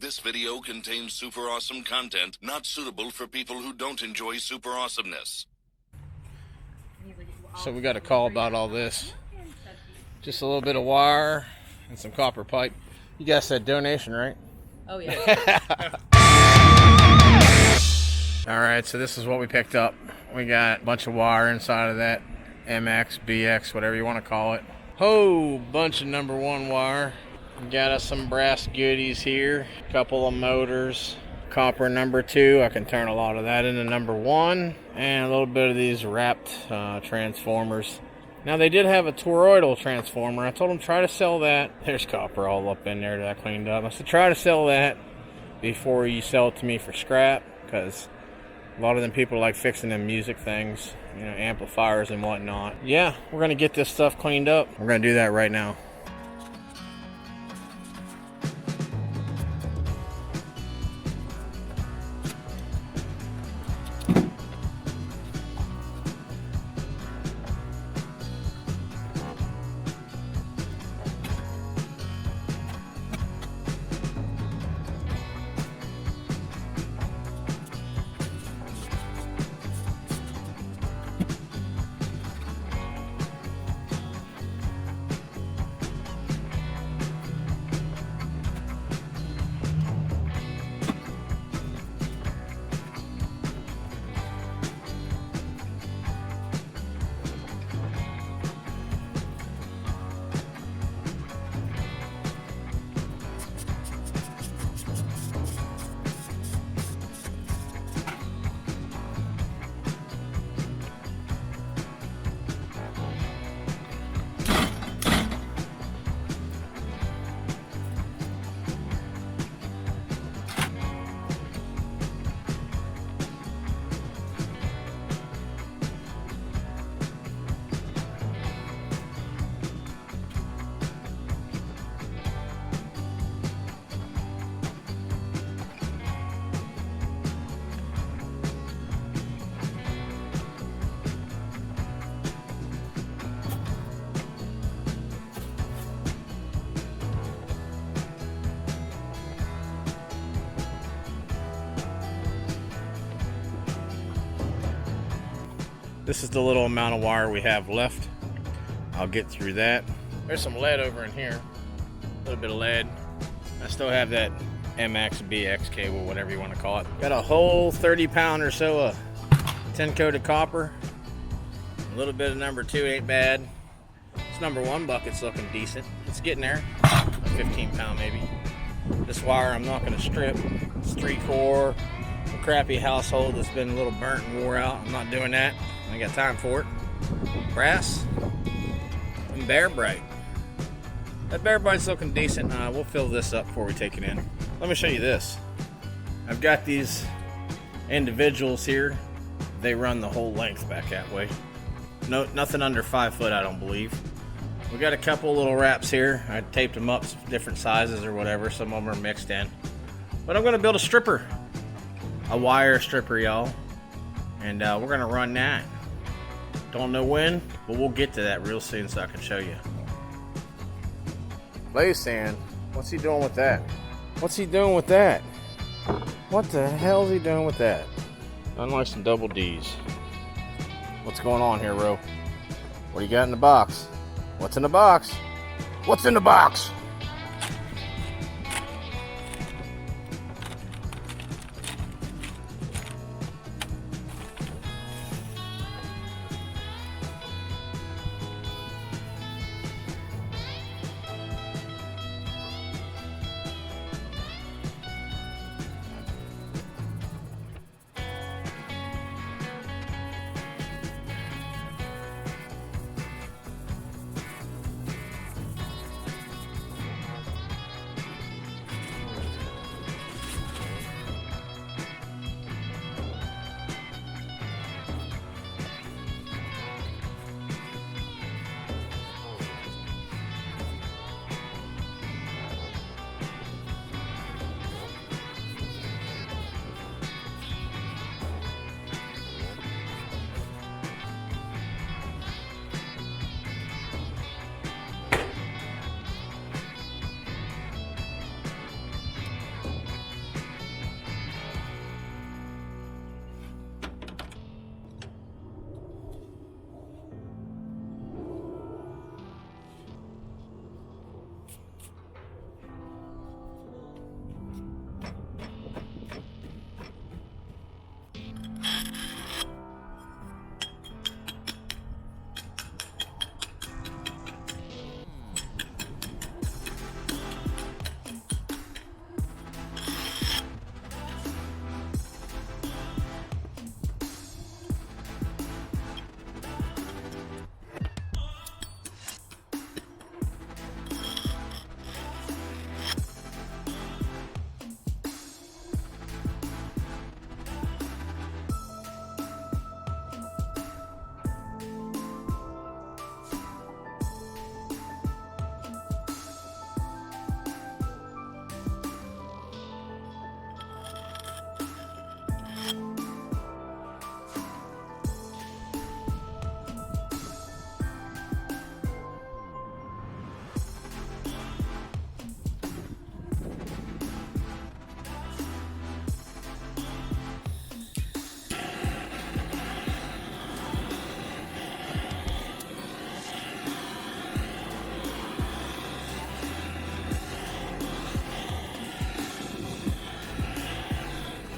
This video contains super awesome content not suitable for people who don't enjoy super awesomeness. So we got a call about all this. Just a little bit of wire and some copper pipe. You guys said donation, right? Oh, yeah. All right, so this is what we picked up. We got a bunch of wire inside of that MX, BX, whatever you want to call it. Whole bunch of number 1 wire. We got us some brass goodies here. A couple of motors. Copper number 2. I can turn a lot of that into number 1. And a little bit of these wrapped transformers. Now they did have a toroidal transformer. I told them try to sell that. There's copper all up in there that I cleaned up. I said try to sell that before you sell it to me for scrap, because a lot of them people like fixing them music things, you know, amplifiers and whatnot. Yeah, we're gonna get this stuff cleaned up. We're gonna do that right now. This is the little amount of wire we have left. I'll get through that. There's some lead over in here. A little bit of lead. I still have that MX, BX cable, whatever you want to call it. Got a whole 30-pound or so of 10-coated copper. A little bit of number 2 ain't bad. This number 1 bucket's looking decent. It's getting there. A 15-pound maybe. This wire I'm not going to strip. It's 3-core. A crappy household that's been a little burnt and wore out. I'm not doing that. I ain't got time for it. Brass and Bear Bright. That Bear Bright's looking decent. We'll fill this up before we take it in. Let me show you this. I've got these individuals here. They run the whole length back that way. No, nothing under 5 foot, I don't believe. We got a couple little wraps here. I taped them up different sizes or whatever. Some of them are mixed in. But I'm gonna build a stripper. A wire stripper, y'all. And we're gonna run that. Don't know when, but we'll get to that real soon so I can show you. Lay sand. What's he doing with that? What's he doing with that? What the hell is he doing with that? Unlike some double D's. What's going on here, Ro? What do you got in the box? What's in the box? What's in the box?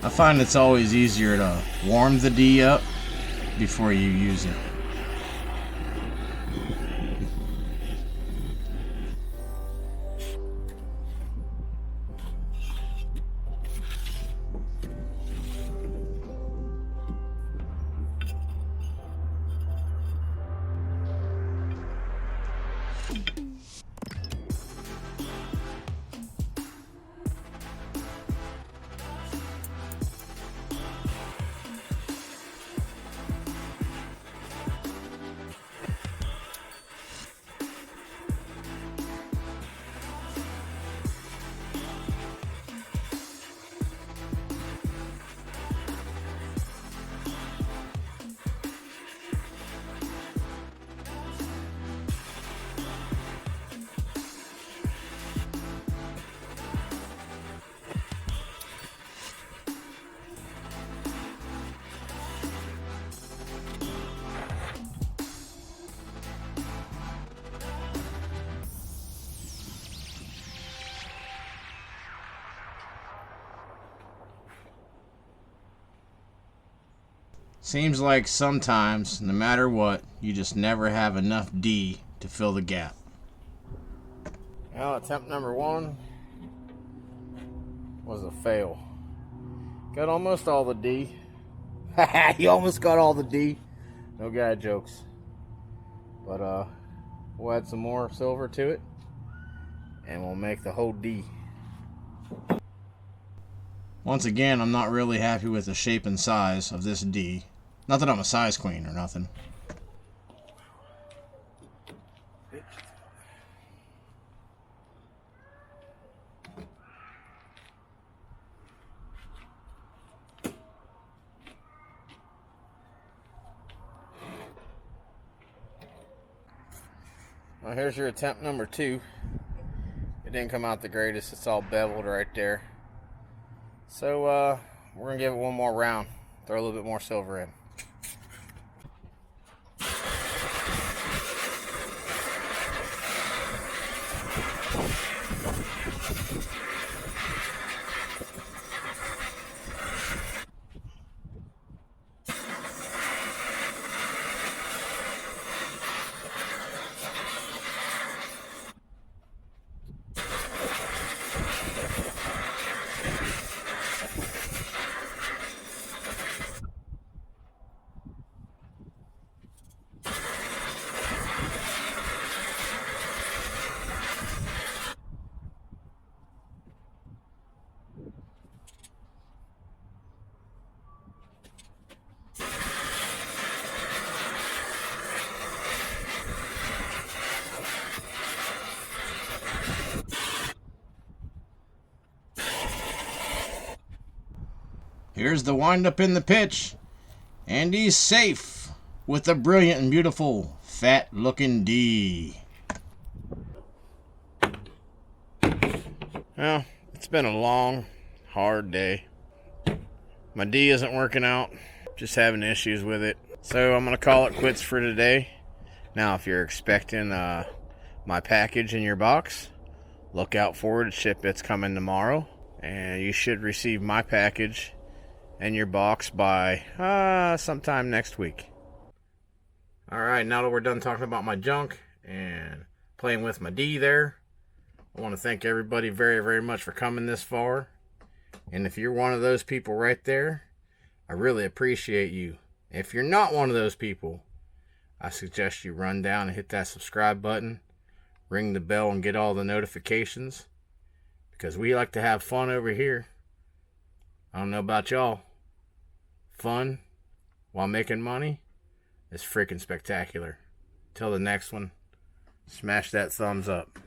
I find it's always easier to warm the D up before you use it. Seems like sometimes, no matter what, you just never have enough D to fill the gap. Well, attempt number 1 was a fail. Got almost all the D. You almost got all the D. No guy jokes. But we'll add some more silver to it, and we'll make the whole D. Once again, I'm not really happy with the shape and size of this D. Not that I'm a size queen or nothing. Well, here's your attempt number 2. It didn't come out the greatest. It's all beveled right there. So we're gonna give it one more round. Throw a little bit more silver in. Here's the windup in the pitch, and he's safe with a brilliant and beautiful fat-looking D. Well, it's been a long, hard day. My D isn't working out, just having issues with it. So I'm going to call it quits for today. Now, if you're expecting my package in your box, look out for it. It's coming tomorrow, and you should receive my package in your box by sometime next week. Alright, now that we're done talking about my junk and playing with my D there, I want to thank everybody very, very much for coming this far. And if you're one of those people right there, I really appreciate you. If you're not one of those people, I suggest you run down and hit that subscribe button, ring the bell, and get all the notifications, because we like to have fun over here. I don't know about y'all. Fun while making money is freaking spectacular. Till the next one, smash that thumbs up.